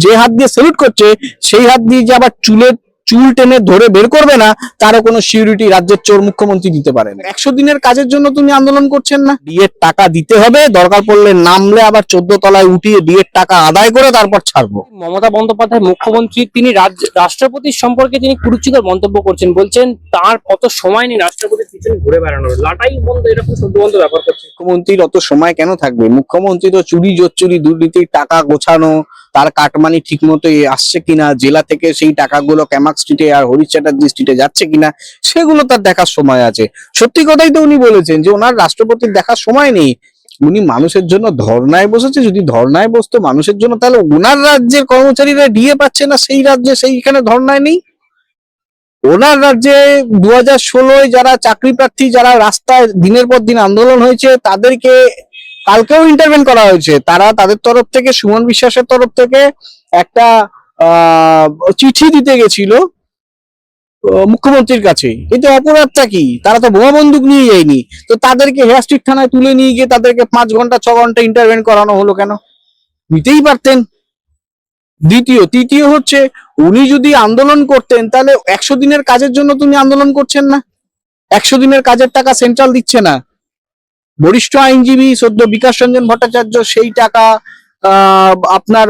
যে হাত দিয়ে স্যালুট করছে সেই হাত দিয়ে যে আবার চুল টেনে ধরে বের করবে না, তারও কোনো সিউরিটি রাজ্যের চোর মুখ্যমন্ত্রী দিতে পারেন। 100 দিনের কাজের জন্য তুমি আন্দোলন করছেন না? ডিএর টাকা দিতে হবে, দরকার পড়লে নামলে আবার 14 তলায় উঠিয়ে ডিএর টাকা আদায় করে তারপর ছাড়বো। মমতা বন্দ্যোপাধ্যায় মুখ্যমন্ত্রী, তিনি রাষ্ট্রপতির সম্পর্কে তিনি কুরুচিকর মন্তব্য করছেন, বলছেন তার কত সময় নেই রাষ্ট্রপতির পিছনে ঘুরে বেড়ানোর, লাটাই বন্ধ এরকম শব্দবন্ধ ব্যাপার করছে। মুখ্যমন্ত্রীর অত সময় কেন থাকবে? মুখ্যমন্ত্রী তো চুরি জোচ্চুরি দুর্নীতির টাকা গোছানো, তার কাটমানি ঠিক মতো আসছে কিনা, জেলা থেকে সেই টাকাগুলো ক্যামাক স্ট্রিটে আর হরিশ চ্যাটার্জি স্ট্রিটে যাচ্ছে কিনা, সেগুলো তার দেখার সময় আছে। সত্যি কথাই তো উনি বলেছেন যে ওনার রাষ্ট্রপতির দেখার সময় নেই। উনি মানুষের জন্য ধর্নায় বসেছে, যদি ধর্নায় বসতো মানুষের জন্য, তাহলে ওনার রাজ্যের কর্মচারীরা ডিএ পাচ্ছে না সেই রাজ্যে সেইখানে ধর্নায় নেই। ওনার রাজ্যে 2016 যারা চাকরি প্রার্থী, যারা রাস্তায় দিনের পর দিন আন্দোলন হয়েছে, তাদেরকে কালকেও ইন্টারভেন করা হয়েছে। তারা তাদের তরফ থেকে, সুমন বিশ্বাসের তরফ থেকে একটা চিঠি দিতে গেছিল মুখ্যমন্ত্রীর কাছে। এতে অপরাধটা কি? তারা তো বোমা বন্দুক নিয়ে যায়নি, তো তাদেরকে হেয়ার স্ট্রিট থানায় তুলে নিয়ে গিয়ে তাদেরকে 5 ঘন্টা 6 ঘন্টা ইন্টারভেন করানো হলো কেন? নিতেই পারতেন। তৃতীয় হচ্ছে, উনি যদি আন্দোলন করতেন তাহলে 100 দিনের কাজের জন্য তুমি আন্দোলন করছেন না। 100 দিনের কাজের টাকা সেন্ট্রাল দিচ্ছে না। বরিষ্ঠ আইনজীবী সদ্য বিকাশ রঞ্জন ভট্টাচার্য সেই টাকা আপনার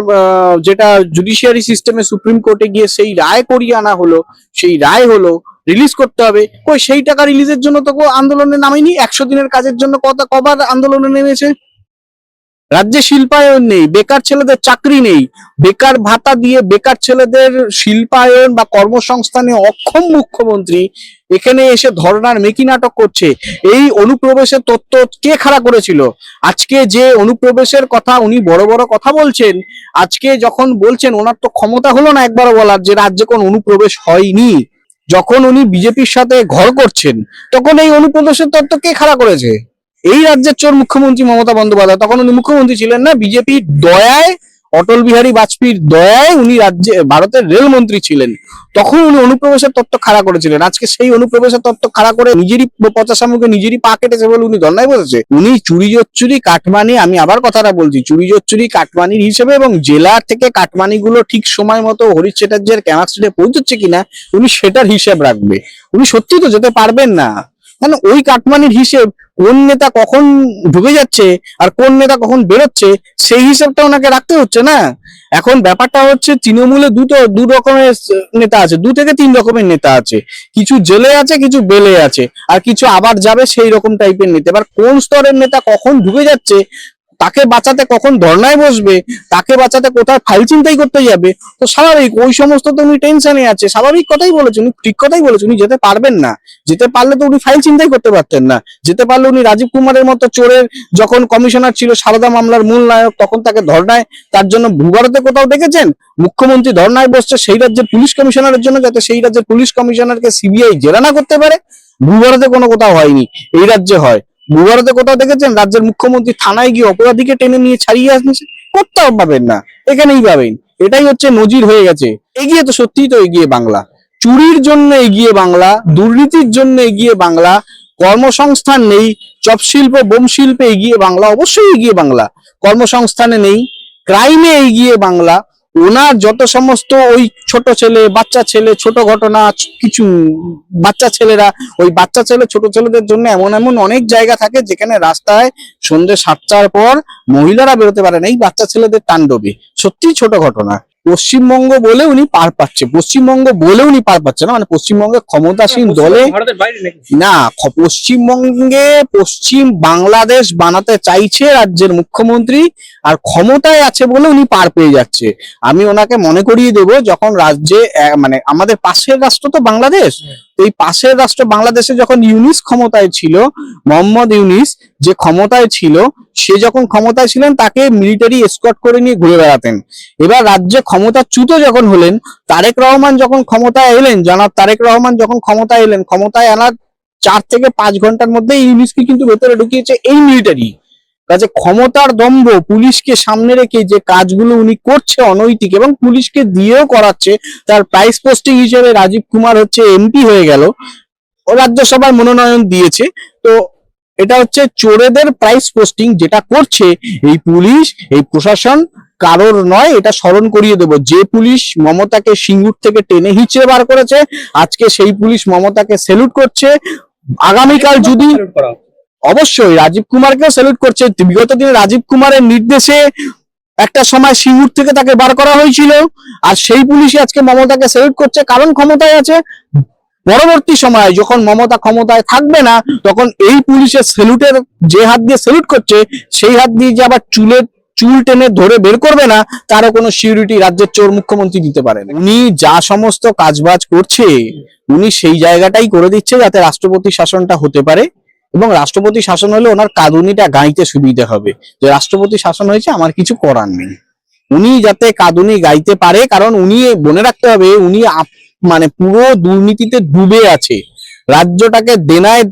যেটা জুডিশিয়ারি সিস্টেমে সুপ্রিম কোর্টে গিয়ে সেই রায় করিয়ে আনা হলো, সেই রায় হলো রিলিজ করতে হবে, কই সেই টাকা রিলিজের জন্য তো আন্দোলনে নামেনি। 100 দিনের কাজের জন্য কবার আন্দোলনে নেমেছে? রাজ্যে শিল্পায়ন নেই, বেকার ছেলেদের চাকরি নেই, বেকার ভাতা দিয়ে বেকার ছেলেদের শিল্পায়ন বা কর্মসংস্থানে অক্ষম মুখ্যমন্ত্রী এখানে এসে ধর্নার মেকি নাটক করছে। এই অনুপ্রবেশের তত্ত্ব কে খাড়া করেছিল? আজকে যে অনুপ্রবেশের কথা উনি বড় বড় কথা বলছেন, আজকে যখন বলছেন, ওনার তো ক্ষমতা হলো না একবারও বলার যে রাজ্যে কোন অনুপ্রবেশ হয়নি। যখন উনি বিজেপির সাথে ঘর করছেন, তখন এই অনুপ্রবেশের তত্ত্ব কে খাড়া করেছে? এই রাজ্যের চোর মুখ্যমন্ত্রী মমতা বন্দ্যোপাধ্যায়। তখন উনি মুখ্যমন্ত্রী ছিলেন না, বিজেপির দয়ায়, অটল বিহারী বাজপেয়ীর দয়ায় উনি রাজ্যে ভারতের রেলমন্ত্রী ছিলেন, তখন উনি অনুপ্রবেশের তত্ত্ব খাড়া করেছিলেন। আজকে সেই অনুপ্রবেশের তত্ত্ব খাড়া করে নিজেরই পচা শামুকে নিজেরই পা কেটেছে বলে উনি ধর্নায় বসেছে। উনি চুরি জোচ্চুরি কাটমানি, আমি আবার কথাটা বলছি, চুরি জোচ্চুরি কাটমানির হিসেবে এবং জেলা থেকে কাটমানি গুলো ঠিক সময় মতো হরিশ চ্যাটার্জির ক্যামাক স্ট্রিটে পৌঁছচ্ছে কিনা উনি সেটার হিসেব রাখবে। উনি সত্যি তো যেতে পারবেন না, কারণ ওই কাটমানির হিসেব কোন নেতা কখন ঢুকে যাচ্ছে আর কোন নেতা কখন বেরোচ্ছে সেই হিসেবটা ওনাকে রাখতে হচ্ছে না। এখন ব্যাপারটা হচ্ছে, তৃণমূলে দু রকমের নেতা আছে, 2 থেকে 3 রকমের নেতা আছে। কিছু জেলে আছে, কিছু বেলে আছে, আর কিছু আবার যাবে সেই রকম টাইপের নেতা। এবার কোন স্তরের নেতা কখন ঢুকে যাচ্ছে, তাকে বাঁচাতে কখন ধর্নায় বসবে, তাকে বাঁচাতে কোথায় ফাইল চিন্তাই করতে যাবে, তো স্বাভাবিক ওই সমস্ত তো উনি টেনশনে আছে। স্বাভাবিক কথাই বলেছেন, উনি ঠিক কথাই বলেছেন, উনি যেতে পারবেন না। যেতে পারলে তো উনি ফাইল চিন্তাই করতে পারতেন না। যেতে পারলে উনি রাজীব কুমারের মতো চোরের, যখন কমিশনার ছিল সারদা মামলার মূল নায়ক, তখন তাকে ধর্নায়, তার জন্য ভূভারতে কোথাও দেখেছেন? মুখ্যমন্ত্রী ধর্নায় বসছে সেই রাজ্যের পুলিশ কমিশনারের জন্য, যাতে সেই রাজ্যের পুলিশ কমিশনারকে সিবিআই জেরা না করতে পারে। ভূভারতে কোনো কোথাও হয়নি, এই রাজ্যে হয়। ভূভারতে কোথাও দেখেছেন রাজ্যের মুখ্যমন্ত্রী থানায় গিয়ে অপরাধীকে টেনে নিয়ে ছাড়িয়ে আসছে? কোথাও পাবেন না, এখানেই পাবেন। এটাই হচ্ছে নজির হয়ে গেছে। এগিয়ে তো সত্যিই তো এগিয়ে বাংলা, চুরির জন্য এগিয়ে বাংলা, দুর্নীতির জন্য এগিয়ে বাংলা, কর্মসংস্থান নেই, চপশিল্প বোম শিল্পে এগিয়ে বাংলা, অবশ্যই এগিয়ে বাংলা। কর্মসংস্থানে নেই, ক্রাইমে এগিয়ে বাংলা। ওনার যত সমস্ত ওই ছোট ছেলে, বাচ্চা ছেলে, ছোট ঘটনা, কিছু বাচ্চা ছেলেরা, ওই বাচ্চা ছেলে, ছোট ছেলেদের জন্য এমন এমন অনেক জায়গা থাকে যেখানে রাস্তায় সন্ধ্যে 7টার পর মহিলারা বেরোতে পারে না, এই বাচ্চা ছেলেদের তাণ্ডবে। সত্যি ছোট ঘটনা। পশ্চিমবঙ্গ বলে উনি পার পাচ্ছে, পশ্চিমবঙ্গ বলে উনি পার পাচ্ছে না, মানে পশ্চিমবঙ্গে ক্ষমতাসীন দলে না, পশ্চিমবঙ্গে পশ্চিম বাংলাদেশ বানাতে চাইছে রাজ্যের মুখ্যমন্ত্রী, আর ক্ষমতায় আছে বলে উনি পার পেয়ে যাচ্ছে। আমি ওনাকে মনে করিয়ে দেব, যখন রাজ্যে মানে আমাদের পাশের রাষ্ট্র তো বাংলাদেশ, এই পাশের রাষ্ট্র বাংলাদেশে যখন ইউনিস ক্ষমতায় ছিল, মোহাম্মদ ইউনিস যে ক্ষমতায় ছিল, সে যখন ক্ষমতায় ছিলেন তাকে মিলিটারি এসকর্ট করে নিয়ে ঘুরে বেড়াতেন। এবার রাজ্যে ক্ষমতাচ্যুত যখন হলেন, তারেক রহমান যখন ক্ষমতায় এলেন, জনাব তারেক রহমান যখন ক্ষমতায় এলেন, ক্ষমতায় আনার 4 থেকে 5 ঘন্টার মধ্যে ইউনিসকে কিন্তু ভেতরে ঢুকিয়েছে এই মিলিটারি। কাজে ক্ষমতার দম্ভ, পুলিশকে সামনে রেখে যে কাজগুলো উনি করছে অনৈতিক, এবং পুলিশকে দিয়েও করাচ্ছে। তার প্রাইস পোস্টিং হিসেবে রাজীব কুমার হচ্ছে এমপি হয়ে গেল, ও রাজ্যসভায় মনোনয়ন দিয়েছে। তো এটা হচ্ছে চোরেদের প্রাইস পোস্টিং, যেটা করছে এই পুলিশ, এই প্রশাসন, কারোর নয়, এটা স্মরণ করিয়ে দেব। যে পুলিশ মমতাকে সিঙ্গুর থেকে টেনে হিঁচড়ে বার করেছে, আজকে সেই পুলিশ মমতাকে স্যালুট করছে। আগামীকাল যদি Salute করা হচ্ছে। অবশ্যই রাজীব কুমারকেও স্যালুট করছে। বিগত দিনে রাজীব কুমারের নির্দেশে একটা সময় সিঙ্গুর থেকে তাকে বার করা হয়েছিল, আর সেই পুলিশই আজকে মমতাকে স্যালুট করছে, কারণ ক্ষমতায় আছে। পরবর্তী সময়ে যখন মমতা ক্ষমতায় থাকবে না, তখন এই পুলিশের স্যালুটের যে হাত দিয়ে স্যালুট করছে, সেই হাত দিয়ে যে আবার চুল টেনে ধরে বের করবে না, তারও কোনো সিউরিটি রাজ্যের চোর মুখ্যমন্ত্রী দিতে পারে না। উনি যা সমস্ত কাজবাজ করছে, উনি সেই জায়গাটাই করে দিচ্ছে যাতে রাষ্ট্রপতি শাসনটা হতে পারে, এবং রাষ্ট্রপতি শাসন হলে ওনার কাঁদুনিটা গাইতে সুবিধা হবে, যে রাষ্ট্রপতি শাসন হয়েছে, আমার কিছু করার নেই। উনি যাতে কাঁদুনি গাইতে পারে, কারণ উনি মনে রাখতে হবে, উনি মানে পুরো দুর্নীতিতে ডুবে আছে, রাজ্যটাকে দেনায়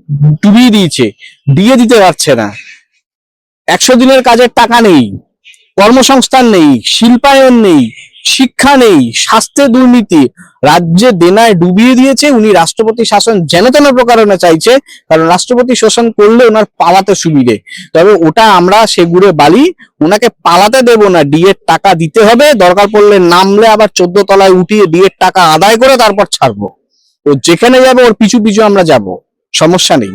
ডুবিয়ে দিয়েছে, দিয়ে দিতে পারছে না। 100 দিনের কাজের টাকা নেই, কর্মসংস্থান নেই, শিল্পায়ন নেই, শিক্ষা নেই, স্বাস্থ্যে দুর্নীতি, রাজ্যে দেনায় ডুবিয়ে দিয়েছে। উনি রাষ্ট্রপতি শাসন যেন তেন প্রকারণে চাইছে, কারণ রাষ্ট্রপতি শাসন করলে ওনার পালাতে সুবিধে। তবে ওটা আমরা সেগুড়ে বালি, ওনাকে পালাতে দেব না, ডিএর টাকা দিতে হবে, দরকার পড়লে নামলে আবার 14 তলায় উঠিয়ে ডিএর টাকা আদায় করে তারপর ছাড়বো। তো যেখানে যাবো ওর পিছু পিছু আমরা যাব, সমস্যা নেই।